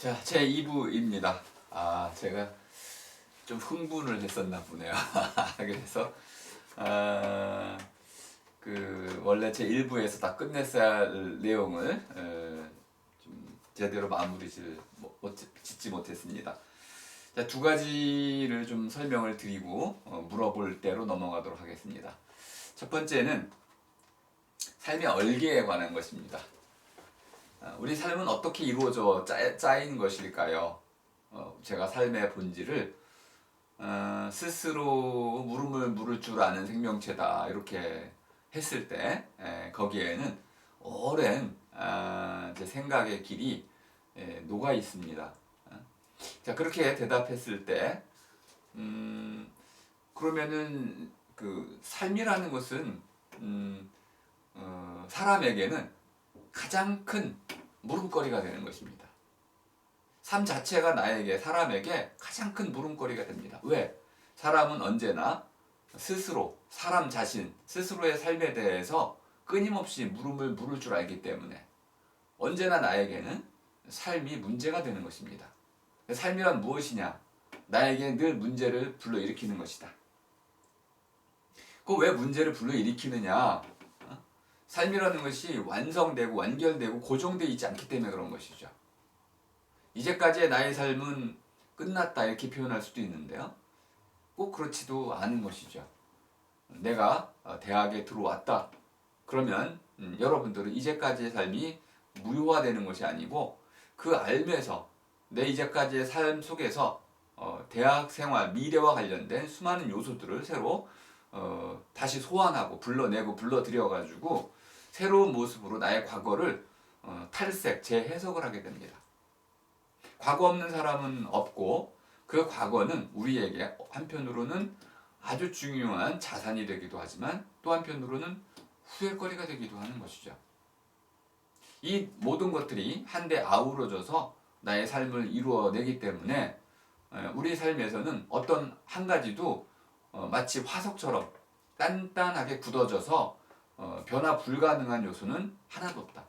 자, 제 2부입니다. 제가 좀 흥분을 했었나 보네요. 그래서, 아, 원래 제 1부에서 다 끝냈어야 할 내용을, 좀 제대로 짓지 못했습니다. 자, 두 가지를 좀 설명을 드리고, 물어볼 대로 넘어가도록 하겠습니다. 첫 번째는 삶의 얼개에 관한 것입니다. 우리 삶은 어떻게 이루어져 짜인 것일까요? 제가 삶의 본질을 스스로 물음을 물을 줄 아는 생명체다 이렇게 했을 때 거기에는 오랜 제 생각의 길이 녹아 있습니다. 자, 그렇게 대답했을 때 그러면은 그 삶이라는 것은 사람에게는 가장 큰 물음거리가 되는 것입니다. 삶 자체가 사람에게 가장 큰 물음거리가 됩니다. 왜? 사람은 언제나 사람 자신, 스스로의 삶에 대해서 끊임없이 물음을 물을 줄 알기 때문에 언제나 나에게는 삶이 문제가 되는 것입니다. 삶이란 무엇이냐? 나에게 늘 문제를 불러일으키는 것이다. 그 왜 문제를 불러일으키느냐? 삶이라는 것이 완성되고 완결되고 고정되어 있지 않기 때문에 그런 것이죠. 이제까지의 나의 삶은 끝났다 이렇게 표현할 수도 있는데요. 꼭 그렇지도 않은 것이죠. 내가 대학에 들어왔다. 그러면 여러분들은 이제까지의 삶이 무효화되는 것이 아니고 그 알면서 내 이제까지의 삶 속에서 대학 생활, 미래와 관련된 수많은 요소들을 새로 다시 소환하고 불러내고 불러들여가지고 새로운 모습으로 나의 과거를 탈색, 재해석을 하게 됩니다. 과거 없는 사람은 없고 그 과거는 우리에게 한편으로는 아주 중요한 자산이 되기도 하지만 또 한편으로는 후회거리가 되기도 하는 것이죠. 이 모든 것들이 한데 아우러져서 나의 삶을 이루어내기 때문에 우리 삶에서는 어떤 한 가지도 마치 화석처럼 단단하게 굳어져서 변화 불가능한 요소는 하나도 없다.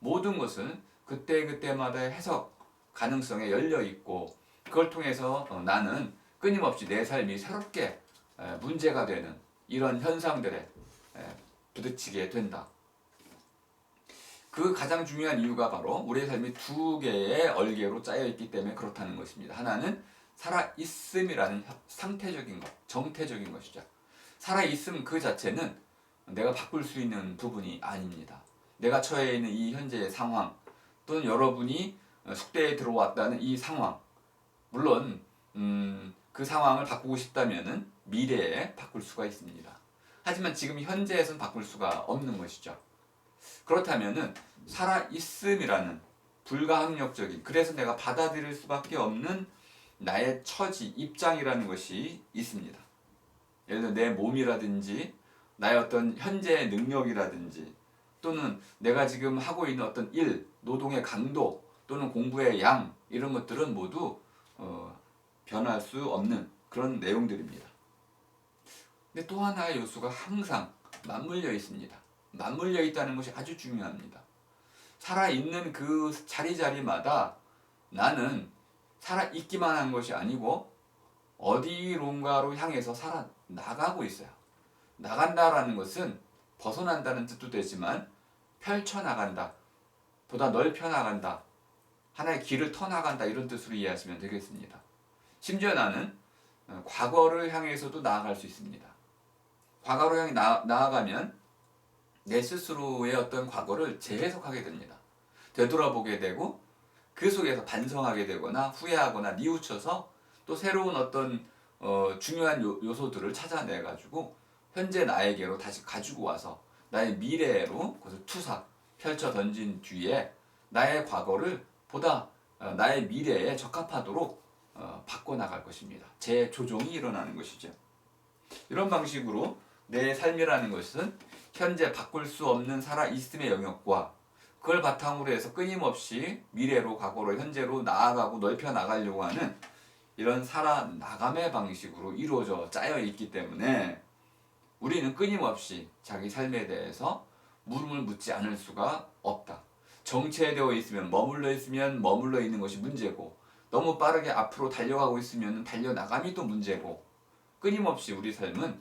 모든 것은 그때그때마다의 해석 가능성에 열려 있고 그걸 통해서 나는 끊임없이 내 삶이 새롭게 문제가 되는 이런 현상들에 부딪히게 된다. 그 가장 중요한 이유가 바로 우리의 삶이 두 개의 얼개로 짜여 있기 때문에 그렇다는 것입니다. 하나는 살아있음이라는 상태적인 것, 정태적인 것이죠. 살아있음 그 자체는 내가 바꿀 수 있는 부분이 아닙니다. 내가 처해 있는 이 현재의 상황 또는 여러분이 숙대에 들어왔다는 이 상황 물론 그 상황을 바꾸고 싶다면 미래에 바꿀 수가 있습니다. 하지만 지금 현재에서는 바꿀 수가 없는 것이죠. 그렇다면 살아있음이라는 불가항력적인 그래서 내가 받아들일 수밖에 없는 나의 처지, 입장이라는 것이 있습니다. 예를 들어 내 몸이라든지 나의 어떤 현재의 능력이라든지 또는 내가 지금 하고 있는 어떤 일, 노동의 강도 또는 공부의 양 이런 것들은 모두 변할 수 없는 그런 내용들입니다. 근데 또 하나의 요소가 항상 맞물려 있습니다. 맞물려 있다는 것이 아주 중요합니다. 살아있는 그 자리자리마다 나는 살아있기만 한 것이 아니고 어디론가로 향해서 살아나가고 있어요. 나간다라는 것은 벗어난다는 뜻도 되지만 펼쳐나간다, 보다 넓혀나간다, 하나의 길을 터나간다 이런 뜻으로 이해하시면 되겠습니다. 심지어 나는 과거를 향해서도 나아갈 수 있습니다. 과거로 향해 나아가면 내 스스로의 어떤 과거를 재해석하게 됩니다. 되돌아보게 되고 그 속에서 반성하게 되거나 후회하거나 뉘우쳐서 또 새로운 어떤 중요한 요소들을 찾아내가지고 현재 나에게로 다시 가지고 와서 나의 미래로 그것을 펼쳐 던진 뒤에 나의 과거를 보다 나의 미래에 적합하도록 바꿔나갈 것입니다. 재조정이 일어나는 것이죠. 이런 방식으로 내 삶이라는 것은 현재 바꿀 수 없는 살아있음의 영역과 그걸 바탕으로 해서 끊임없이 미래로 과거로 현재로 나아가고 넓혀 나가려고 하는 이런 살아나감의 방식으로 이루어져 짜여 있기 때문에 우리는 끊임없이 자기 삶에 대해서 물음을 묻지 않을 수가 없다. 정체되어 있으면 머물러 있는 것이 문제고 너무 빠르게 앞으로 달려가고 있으면 달려나감이 또 문제고 끊임없이 우리 삶은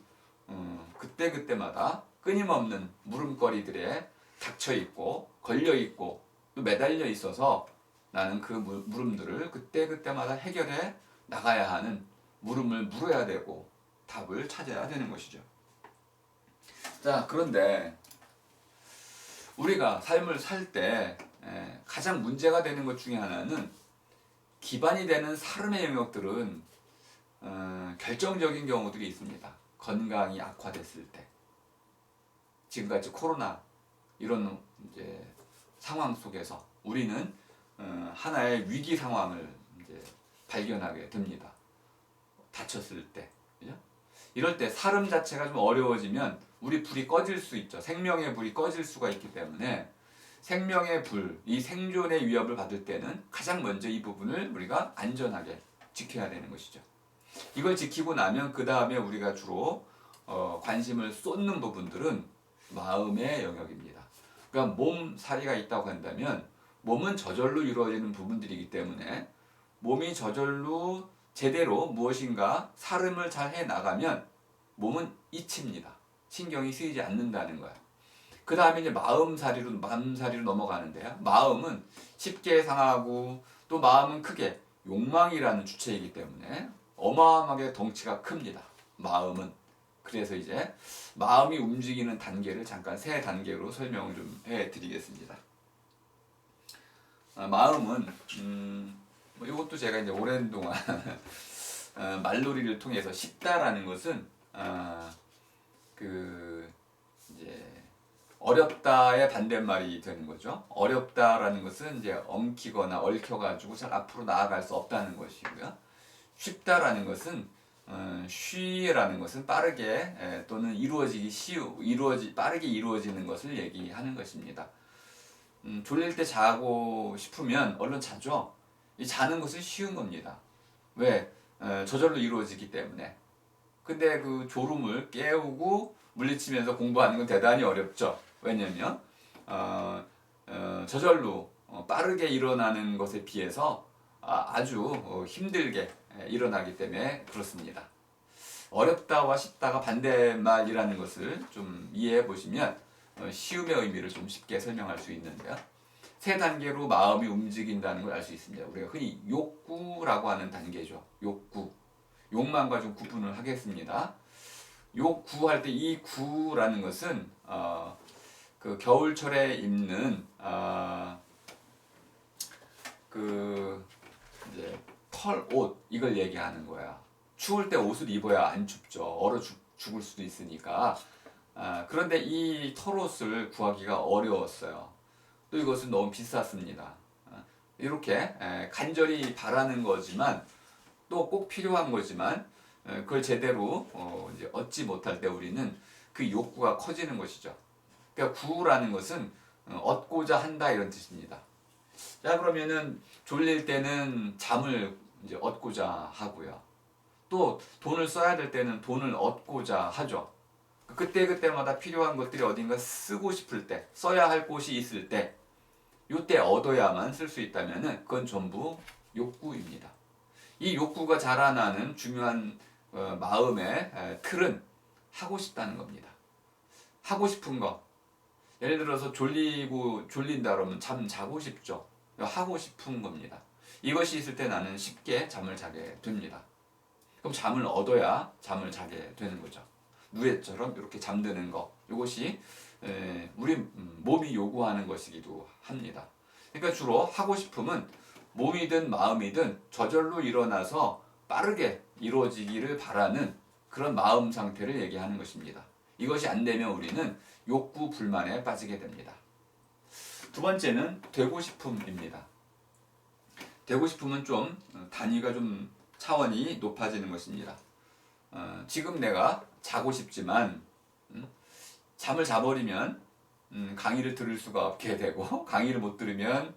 그때그때마다 끊임없는 물음거리들에 닥쳐 있고 걸려 있고 또 매달려 있어서 나는 그 물음들을 그때그때마다 해결해 나가야 하는 물음을 물어야 되고 답을 찾아야 되는 것이죠. 자, 그런데 우리가 삶을 살 때 가장 문제가 되는 것 중에 하나는 기반이 되는 삶의 영역들은 결정적인 경우들이 있습니다. 건강이 악화됐을 때, 지금같이 코로나 이런 이제 상황 속에서 우리는 하나의 위기 상황을 이제 발견하게 됩니다. 다쳤을 때, 그죠? 이럴 때 삶 자체가 좀 어려워지면 우리 불이 꺼질 수 있죠. 생명의 불이 꺼질 수가 있기 때문에 생명의 불, 이 생존의 위협을 받을 때는 가장 먼저 이 부분을 우리가 안전하게 지켜야 되는 것이죠. 이걸 지키고 나면 그 다음에 우리가 주로 관심을 쏟는 부분들은 마음의 영역입니다. 그러니까 몸살이가 있다고 한다면 몸은 저절로 이루어지는 부분들이기 때문에 몸이 저절로 제대로 무엇인가 살음을 잘 해나가면 몸은 잊힙니다. 신경이 쓰이지 않는다는 거야. 그 다음에 이제 마음살이로 넘어가는데요. 마음은 쉽게 상하고 또 마음은 크게 욕망이라는 주체이기 때문에 어마어마하게 덩치가 큽니다. 마음은. 그래서 이제 마음이 움직이는 단계를 잠깐 세 단계로 설명을 좀 해드리겠습니다. 마음은 뭐 이것도 제가 이제 오랜 동안 말놀이를 통해서 쉽다라는 것은 그 이제 어렵다의 반대말이 되는 거죠. 어렵다라는 것은 이제 엉키거나 얽혀가지고 잘 앞으로 나아갈 수 없다는 것이고요. 쉽다라는 것은 쉬라는 것은 빠르게 또는 빠르게 이루어지는 것을 얘기하는 것입니다. 졸릴 때 자고 싶으면 얼른 자죠. 이 자는 것은 쉬운 겁니다. 왜? 저절로 이루어지기 때문에. 근데 그 졸음을 깨우고 물리치면서 공부하는 건 대단히 어렵죠. 왜냐면 저절로 빠르게 일어나는 것에 비해서 아주 힘들게 일어나기 때문에 그렇습니다. 어렵다와 쉽다가 반대말이라는 것을 좀 이해해 보시면 쉬움의 의미를 좀 쉽게 설명할 수 있는데요. 세 단계로 마음이 움직인다는 걸 알 수 있습니다. 우리가 흔히 욕구라고 하는 단계죠. 욕구. 욕망과 좀 구분을 하겠습니다. 욕구할 때 이 구라는 것은 그 겨울철에 입는 그 이제 털옷 이걸 얘기하는 거야. 추울 때 옷을 입어야 안 춥죠. 얼어 죽을 수도 있으니까. 그런데 이 털옷을 구하기가 어려웠어요. 또 이것은 너무 비쌌습니다. 이렇게 간절히 바라는 거지만 또 꼭 필요한 거지만 그걸 제대로 이제 얻지 못할 때 우리는 그 욕구가 커지는 것이죠. 그러니까 구라는 것은 얻고자 한다 이런 뜻입니다. 자, 그러면은 졸릴 때는 잠을 이제 얻고자 하고요. 또 돈을 써야 될 때는 돈을 얻고자 하죠. 그때마다 필요한 것들이 어딘가 쓰고 싶을 때, 써야 할 곳이 있을 때, 요때 얻어야만 쓸 수 있다면은 그건 전부 욕구입니다. 이 욕구가 자라나는 중요한 마음의 틀은 하고 싶다는 겁니다. 하고 싶은 거. 예를 들어서 졸린다 그러면 잠 자고 싶죠. 하고 싶은 겁니다. 이것이 있을 때 나는 쉽게 잠을 자게 됩니다. 그럼 잠을 얻어야 잠을 자게 되는 거죠. 누에처럼 이렇게 잠드는 거. 이것이 우리 몸이 요구하는 것이기도 합니다. 그러니까 주로 하고 싶음은 몸이든 마음이든 저절로 일어나서 빠르게 이루어지기를 바라는 그런 마음 상태를 얘기하는 것입니다. 이것이 안 되면 우리는 욕구 불만에 빠지게 됩니다. 두 번째는 되고 싶음입니다. 되고 싶음은 좀 단위가 좀 차원이 높아지는 것입니다. 지금 내가 자고 싶지만 잠을 자버리면 강의를 들을 수가 없게 되고 강의를 못 들으면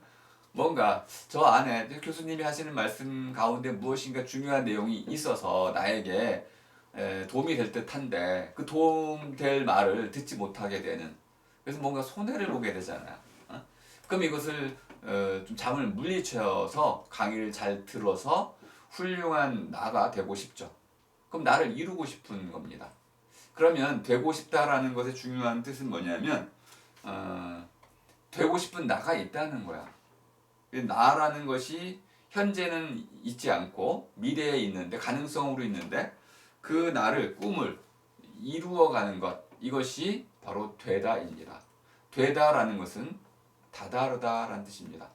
뭔가 저 안에 교수님이 하시는 말씀 가운데 무엇인가 중요한 내용이 있어서 나에게 도움이 될 듯한데 그 도움될 말을 듣지 못하게 되는 그래서 뭔가 손해를 보게 되잖아요. 그럼 이것을 좀 잠을 물리쳐서 강의를 잘 들어서 훌륭한 나가 되고 싶죠. 그럼 나를 이루고 싶은 겁니다. 그러면 되고 싶다라는 것의 중요한 뜻은 뭐냐면 되고 싶은 나가 있다는 거야. 나라는 것이 현재는 있지 않고 미래에 있는데 가능성으로 있는데 그 나를 꿈을 이루어가는 것 이것이 바로 되다입니다. 되다라는 것은 다다르다라는 뜻입니다.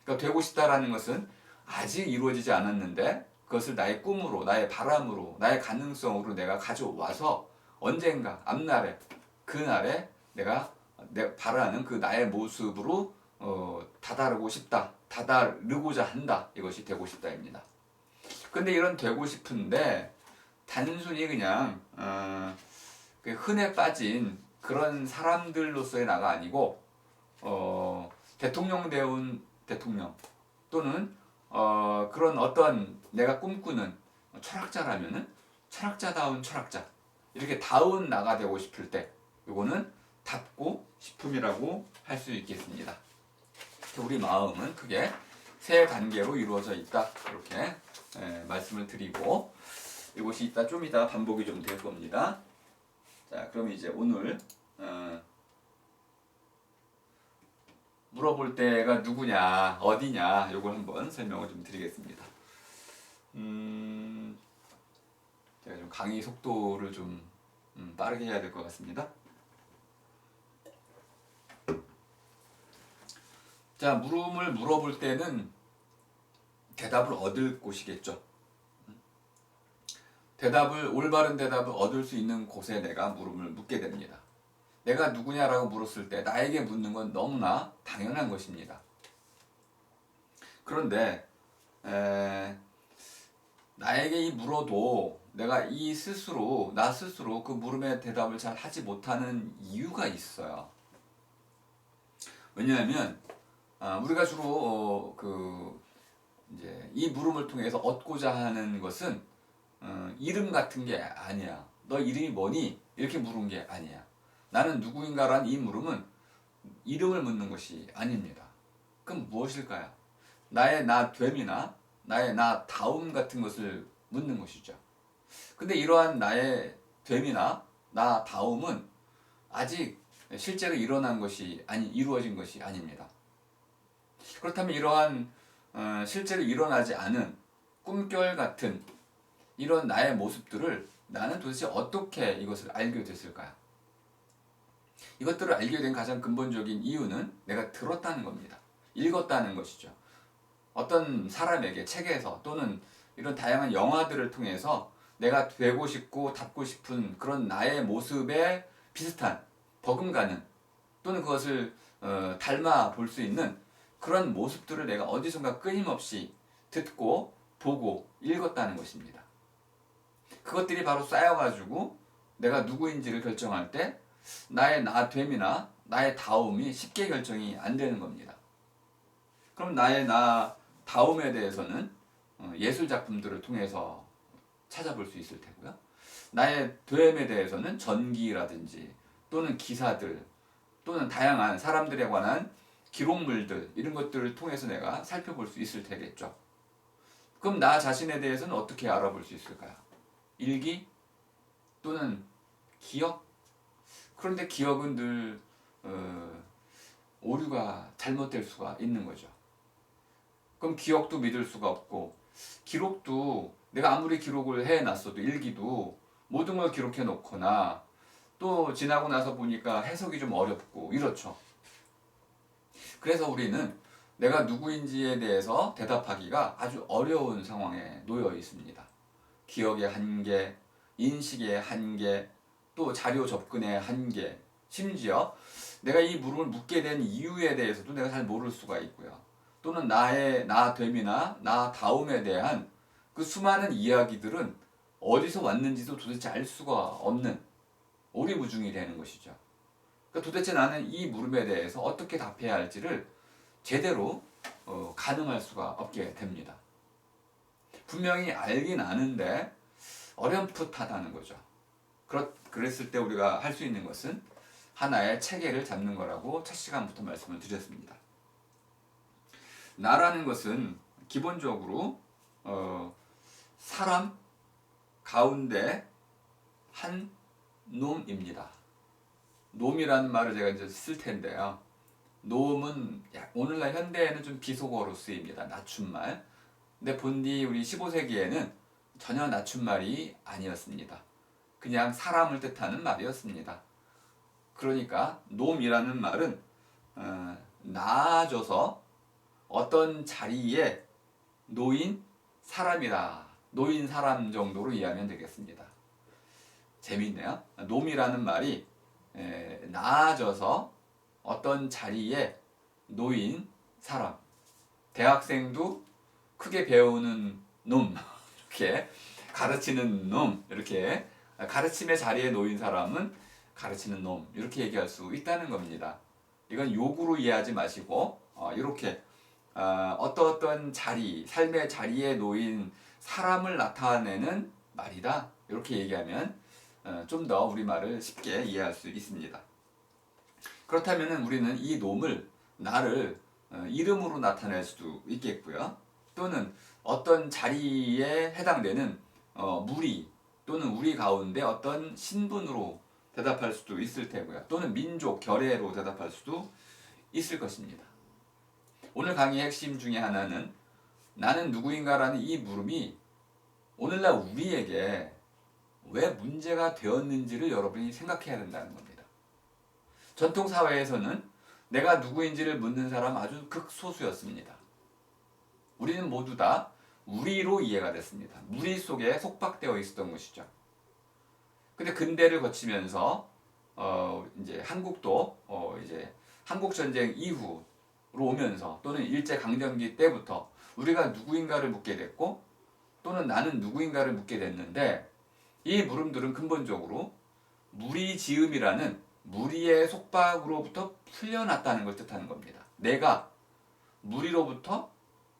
그러니까 되고 싶다라는 것은 아직 이루어지지 않았는데 그것을 나의 꿈으로 나의 바람으로 나의 가능성으로 내가 가져와서 언젠가 앞날에 그날에 내가 바라는 그 나의 모습으로 다다르고 싶다, 다다르고자 한다. 이것이 되고 싶다입니다. 근데 이런 되고 싶은데 단순히 그냥 그 흔해 빠진 그런 사람들로서의 나가 아니고 대통령 대운 대통령 또는 그런 어떤 내가 꿈꾸는 철학자라면은 철학자다운 철학자 이렇게 다운 나가 되고 싶을 때 이거는 답고 싶음이라고 할 수 있겠습니다. 우리 마음은 크게 세 단계로 이루어져 있다 이렇게 말씀을 드리고 이것이 좀 이따 반복이 좀 될 겁니다. 자, 그럼 이제 오늘 물어볼 때가 누구냐, 어디냐, 요걸 한번 설명을 좀 드리겠습니다. 제가 좀 강의 속도를 좀 빠르게 해야 될 것 같습니다. 자, 물음을 물어볼 때는 대답을 얻을 곳이겠죠. 올바른 대답을 얻을 수 있는 곳에 내가 물음을 묻게 됩니다. 내가 누구냐라고 물었을 때 나에게 묻는 건 너무나 당연한 것입니다. 그런데 나에게 물어도 내가 나 스스로 그 물음에 대답을 잘 하지 못하는 이유가 있어요. 왜냐하면 우리가 주로 이제 이 물음을 통해서 얻고자 하는 것은 이름 같은 게 아니야. 너 이름이 뭐니? 이렇게 물은 게 아니야. 나는 누구인가란 이 물음은 이름을 묻는 것이 아닙니다. 그럼 무엇일까요? 나의 나됨이나 나의 나다움 같은 것을 묻는 것이죠. 근데 이러한 나의 됨이나 나다움은 아직 실제로 이루어진 것이 아닙니다. 그렇다면 이러한 실제로 일어나지 않은 꿈결 같은 이런 나의 모습들을 나는 도대체 어떻게 이것을 알게 됐을까요? 이것들을 알게 된 가장 근본적인 이유는 내가 들었다는 겁니다. 읽었다는 것이죠. 어떤 사람에게 책에서 또는 이런 다양한 영화들을 통해서 내가 되고 싶고 닮고 싶은 그런 나의 모습에 비슷한 버금가는 또는 그것을 닮아 볼 수 있는 그런 모습들을 내가 어디선가 끊임없이 듣고 보고 읽었다는 것입니다. 그것들이 바로 쌓여가지고 내가 누구인지를 결정할 때 나의 나됨이나 나의 다움이 쉽게 결정이 안 되는 겁니다. 그럼 나의 나다움에 대해서는 예술 작품들을 통해서 찾아볼 수 있을 테고요. 나의 됨에 대해서는 전기라든지 또는 기사들 또는 다양한 사람들에 관한 기록물들 이런 것들을 통해서 내가 살펴볼 수 있을 테겠죠. 그럼 나 자신에 대해서는 어떻게 알아볼 수 있을까요? 일기 또는 기억? 그런데 기억은 늘 오류가 잘못될 수가 있는 거죠. 그럼 기억도 믿을 수가 없고 기록도 내가 아무리 기록을 해놨어도 일기도 모든 걸 기록해 놓거나 또 지나고 나서 보니까 해석이 좀 어렵고 이렇죠. 그래서 우리는 내가 누구인지에 대해서 대답하기가 아주 어려운 상황에 놓여 있습니다. 기억의 한계, 인식의 한계, 또 자료 접근의 한계, 심지어 내가 이 물음을 묻게 된 이유에 대해서도 내가 잘 모를 수가 있고요. 또는 나의 나됨이나 나다움에 대한 그 수많은 이야기들은 어디서 왔는지도 도대체 알 수가 없는 오리무중이 되는 것이죠. 그러니까 도대체 나는 이 물음에 대해서 어떻게 답해야 할지를 제대로 가늠할 수가 없게 됩니다. 분명히 알긴 아는데 어렴풋하다는 거죠. 그랬을 때 우리가 할 수 있는 것은 하나의 체계를 잡는 거라고 첫 시간부터 말씀을 드렸습니다. 나라는 것은 기본적으로 사람 가운데 한 놈입니다. 놈이라는 말을 제가 이제 쓸 텐데요. 놈은 오늘날 현대에는 좀 비속어로 쓰입니다. 낮춤말. 근데 본디 우리 15세기에는 전혀 낮춤말이 아니었습니다. 그냥 사람을 뜻하는 말이었습니다. 그러니까 놈이라는 말은 나아져서 어떤 자리에 놓인 사람이다. 놓인 사람 정도로 이해하면 되겠습니다. 재밌네요. 놈이라는 말이 나아져서 어떤 자리에 놓인 사람. 대학생도 크게 배우는 놈, 이렇게 가르치는 놈, 이렇게 가르침의 자리에 놓인 사람은 가르치는 놈, 이렇게 얘기할 수 있다는 겁니다. 이건 욕으로 이해하지 마시고 이렇게 어떤 자리, 삶의 자리에 놓인 사람을 나타내는 말이다. 이렇게 얘기하면 좀 더 우리말을 쉽게 이해할 수 있습니다. 그렇다면 우리는 이 놈을 나를 이름으로 나타낼 수도 있겠고요. 또는 어떤 자리에 해당되는 무리 또는 우리 가운데 어떤 신분으로 대답할 수도 있을 테고요. 또는 민족, 결의로 대답할 수도 있을 것입니다. 오늘 강의의 핵심 중에 하나는 나는 누구인가라는 이 물음이 오늘날 우리에게 왜 문제가 되었는지를 여러분이 생각해야 된다는 겁니다. 전통 사회에서는 내가 누구인지를 묻는 사람 아주 극소수였습니다. 우리는 모두 다 우리로 이해가 됐습니다. 무리 속에 속박되어 있었던 것이죠. 근데 근대를 거치면서 이제 한국도 이제 한국 전쟁 이후로 오면서 또는 일제 강점기 때부터 우리가 누구인가를 묻게 됐고 또는 나는 누구인가를 묻게 됐는데 이 물음들은 근본적으로 무리지음이라는 무리의 속박으로부터 풀려났다는 걸 뜻하는 겁니다. 내가 무리로부터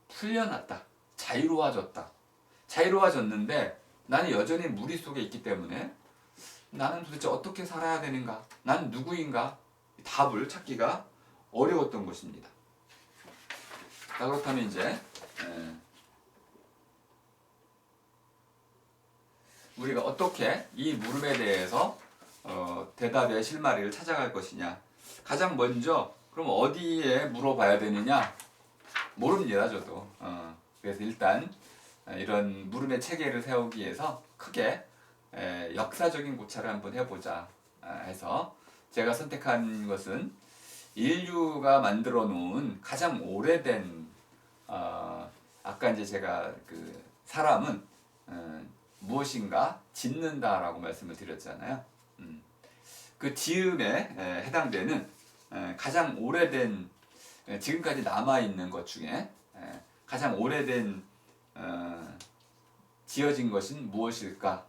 풀려났다. 자유로워졌다. 자유로워졌는데 나는 여전히 무리 속에 있기 때문에 나는 도대체 어떻게 살아야 되는가? 나는 누구인가? 답을 찾기가 어려웠던 것입니다. 자, 그렇다면 이제 우리가 어떻게 이 물음에 대해서 대답의 실마리를 찾아갈 것이냐. 가장 먼저 그럼 어디에 물어봐야 되느냐? 모릅니다, 저도. 그래서 일단 이런 물음의 체계를 세우기 위해서 크게 역사적인 고찰을 한번 해보자 해서 제가 선택한 것은 인류가 만들어 놓은 가장 오래된 아까 이제 제가 그 사람은 무엇인가 짓는다라고 말씀을 드렸잖아요. 그 지음에 해당되는 가장 오래된 지금까지 남아 있는 것 중에 가장 오래된 지어진 것은 무엇일까?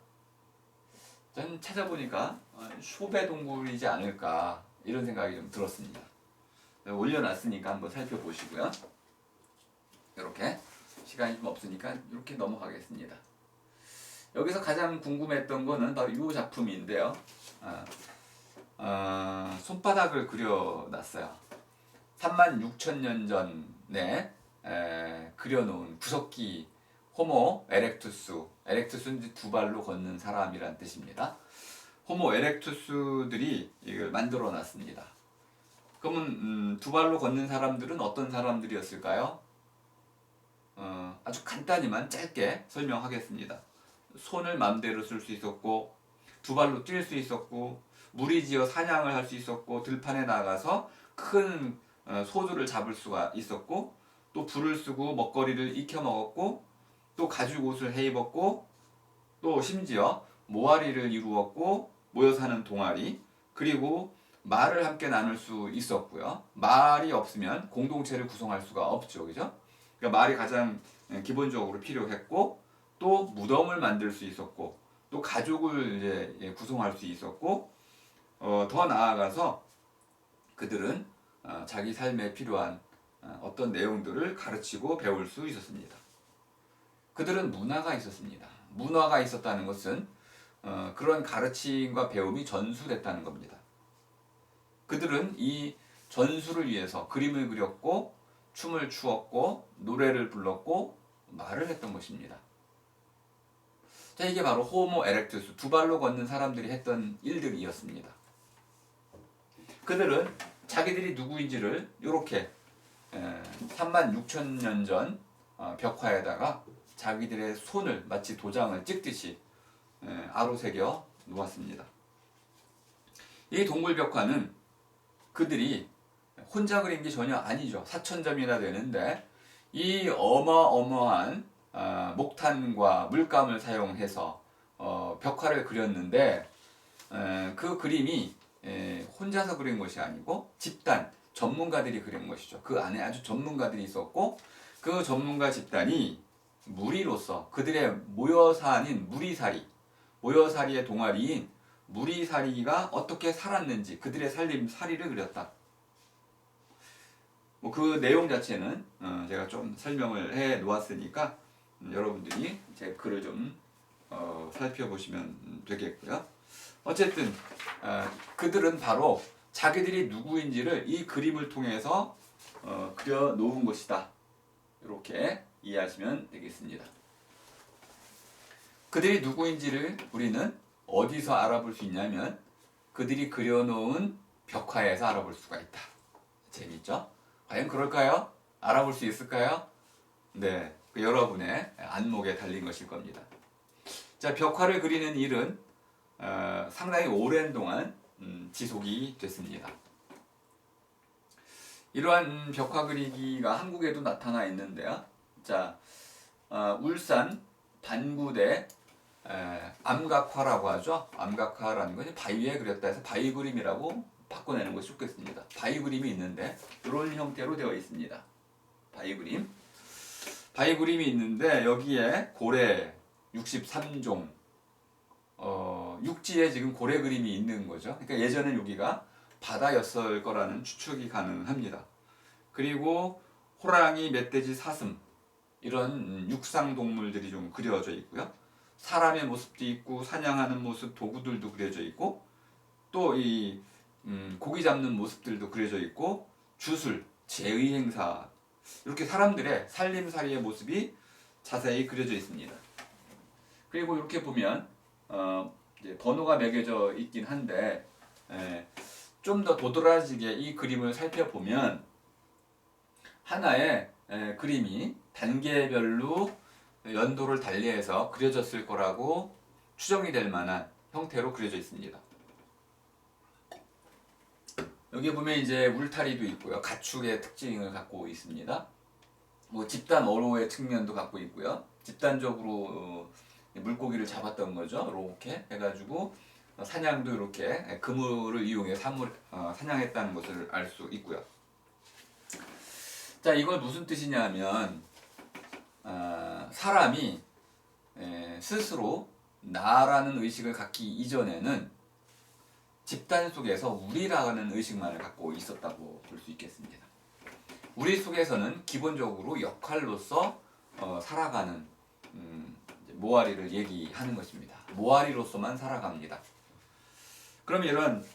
저는 찾아보니까 쇼베동굴이지 않을까 이런 생각이 좀 들었습니다. 올려놨으니까 한번 살펴보시고요. 이렇게 시간이 좀 없으니까 이렇게 넘어가겠습니다. 여기서 가장 궁금했던 거는 바로 이 작품인데요. 손바닥을 그려놨어요. 36,000년 전에 그려놓은 구석기 호모 에렉투스. 에렉투스는 두 발로 걷는 사람이란 뜻입니다. 호모 에렉투스들이 이걸 만들어 놨습니다. 그러면 두 발로 걷는 사람들은 어떤 사람들이었을까요? 아주 간단히만 짧게 설명하겠습니다. 손을 마음대로 쓸 수 있었고 두 발로 뛸 수 있었고 무리지어 사냥을 할 수 있었고 들판에 나가서 큰 소들을 잡을 수가 있었고 또 불을 쓰고 먹거리를 익혀 먹었고 또 가죽 옷을 해 입었고 또 심지어 모아리를 이루었고 모여 사는 동아리 그리고 말을 함께 나눌 수 있었고요. 말이 없으면 공동체를 구성할 수가 없죠. 그죠? 그러니까 말이 가장 기본적으로 필요했고 또 무덤을 만들 수 있었고 또 가족을 이제 구성할 수 있었고 더 나아가서 그들은 자기 삶에 필요한 어떤 내용들을 가르치고 배울 수 있었습니다. 그들은 문화가 있었습니다. 문화가 있었다는 것은 그런 가르침과 배움이 전수됐다는 겁니다. 그들은 이 전수를 위해서 그림을 그렸고 춤을 추었고 노래를 불렀고 말을 했던 것입니다. 자, 이게 바로 호모 에렉투스, 두 발로 걷는 사람들이 했던 일들이었습니다. 그들은 자기들이 누구인지를 이렇게 36,000년 전 벽화에다가 자기들의 손을 마치 도장을 찍듯이 아로새겨 놓았습니다. 이 동굴 벽화는 그들이 혼자 그린 게 전혀 아니죠. 4,000점이나 되는데 이 어마어마한 목탄과 물감을 사용해서 벽화를 그렸는데 그 그림이 혼자서 그린 것이 아니고 집단 전문가들이 그린 것이죠. 그 안에 아주 전문가들이 있었고 그 전문가 집단이 무리로서 그들의 모여사nin 모여살이의 동아리인 무리살이가 어떻게 살았는지 그들의 살림살이를 그렸다. 뭐 그 내용 자체는 제가 좀 설명을 해 놓았으니까 여러분들이 제 글을 좀 살펴보시면 되겠고요. 어쨌든 그들은 바로 자기들이 누구인지를 이 그림을 통해서 그려 놓은 것이다. 이렇게 이해하시면 되겠습니다. 그들이 누구인지를 우리는 어디서 알아볼 수 있냐면 그들이 그려놓은 벽화에서 알아볼 수가 있다. 재밌죠? 과연 그럴까요? 알아볼 수 있을까요? 네, 여러분의 안목에 달린 것일 겁니다. 자, 벽화를 그리는 일은 상당히 오랜 동안 지속이 됐습니다. 이러한 벽화 그리기가 한국에도 나타나 있는데요. 자, 울산 반구대 암각화라고 하죠. 암각화라는 것이 바위 위에 그렸다 해서 바위 그림이라고 바꿔내는 것이 좋겠습니다. 바위 그림이 있는데 이런 형태로 되어 있습니다. 바위 그림이 있는데 여기에 고래 63종 육지에 지금 고래 그림이 있는 거죠. 그러니까 예전엔 여기가 바다였을 거라는 추측이 가능합니다. 그리고 호랑이, 멧돼지, 사슴 이런 육상 동물들이 좀 그려져 있고요. 사람의 모습도 있고 사냥하는 모습, 도구들도 그려져 있고 또 이 고기 잡는 모습들도 그려져 있고 주술, 제의 행사 이렇게 사람들의 살림살이의 모습이 자세히 그려져 있습니다. 그리고 이렇게 보면 이제 번호가 매겨져 있긴 한데 좀 더 도드라지게 이 그림을 살펴보면 하나의 그림이 단계별로 연도를 달리해서 그려졌을 거라고 추정이 될 만한 형태로 그려져 있습니다. 여기 보면 이제 울타리도 있고요. 가축의 특징을 갖고 있습니다. 뭐 집단 어로의 측면도 갖고 있고요. 집단적으로 물고기를 잡았던 거죠. 이렇게 해가지고 사냥도 이렇게 그물을 이용해 사냥했다는 것을 알 수 있고요. 자, 이걸 무슨 뜻이냐면 사람이 스스로 나라는 의식을 갖기 이전에는 집단 속에서 우리라는 의식만을 갖고 있었다고 볼 수 있겠습니다. 우리 속에서는 기본적으로 역할로서 살아가는 모아리를 얘기하는 것입니다. 모아리로서만 살아갑니다. 그럼 이런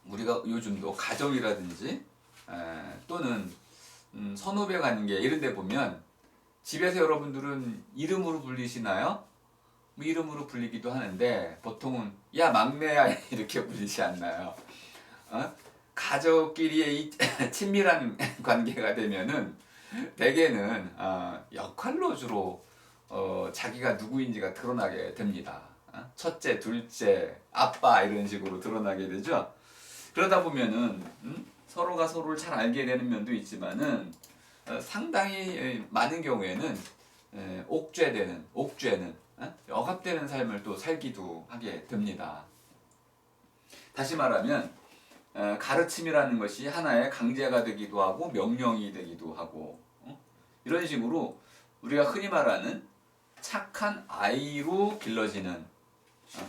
우리가 요즘도 가정이라든지 또는 선후배 관계 이런 데 보면 집에서 여러분들은 이름으로 불리시나요? 뭐 이름으로 불리기도 하는데 보통은 야 막내야 이렇게 불리지 않나요? 가족끼리의 이 친밀한 관계가 되면은 대개는 역할로 주로 자기가 누구인지가 드러나게 됩니다. 첫째, 둘째, 아빠 이런 식으로 드러나게 되죠. 그러다 보면은 서로가 서로를 잘 알게 되는 면도 있지만은 상당히 많은 경우에는 옥죄는 억압되는 삶을 또 살기도 하게 됩니다. 다시 말하면 가르침이라는 것이 하나의 강제가 되기도 하고 명령이 되기도 하고 이런 식으로 우리가 흔히 말하는 착한 아이로 길러지는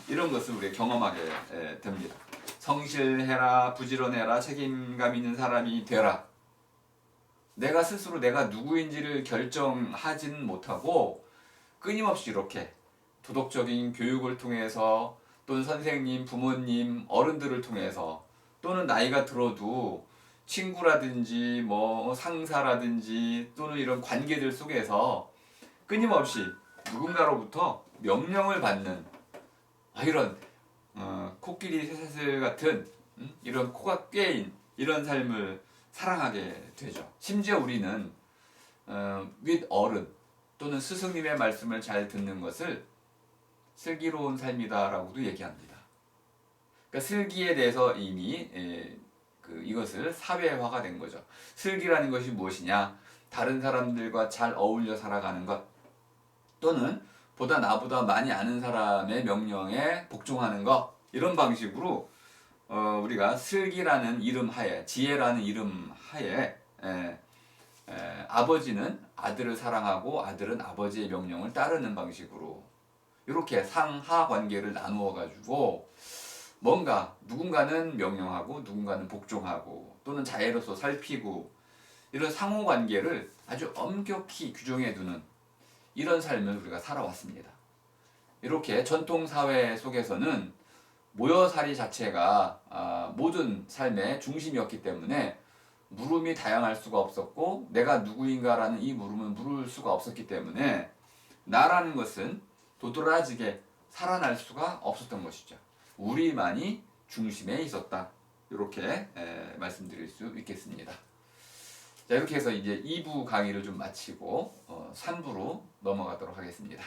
이런 것을 우리가 경험하게 됩니다. 성실해라, 부지런해라, 책임감 있는 사람이 되라. 내가 스스로 내가 누구인지를 결정하지는 못하고 끊임없이 이렇게 도덕적인 교육을 통해서 또는 선생님, 부모님, 어른들을 통해서 또는 나이가 들어도 친구라든지 뭐 상사라든지 또는 이런 관계들 속에서 끊임없이 누군가로부터 명령을 받는 이런 코끼리 쇠사슬 같은 이런 코가 꿰인 이런 삶을 살아가게 되죠. 심지어 우리는 윗 어른 또는 스승님의 말씀을 잘 듣는 것을 슬기로운 삶이다라고도 얘기합니다. 그러니까 슬기에 대해서 이미 이것을 사회화가 된 거죠. 슬기라는 것이 무엇이냐? 다른 사람들과 잘 어울려 살아가는 것, 또는 보다 나보다 많이 아는 사람의 명령에 복종하는 것, 이런 방식으로 우리가 슬기라는 이름 하에, 지혜라는 이름 하에 아버지는 아들을 사랑하고 아들은 아버지의 명령을 따르는 방식으로 이렇게 상하 관계를 나누어 가지고 뭔가 누군가는 명령하고 누군가는 복종하고 또는 자애로서 살피고 이런 상호 관계를 아주 엄격히 규정해 두는 이런 삶을 우리가 살아왔습니다. 이렇게 전통 사회 속에서는 모여살이 자체가 모든 삶의 중심이었기 때문에 물음이 다양할 수가 없었고 내가 누구인가라는 이 물음은 물을 수가 없었기 때문에 나라는 것은 도드라지게 살아날 수가 없었던 것이죠. 우리만이 중심에 있었다. 이렇게 말씀드릴 수 있겠습니다. 자, 이렇게 해서 이제 2부 강의를 좀 마치고 3부로 넘어가도록 하겠습니다.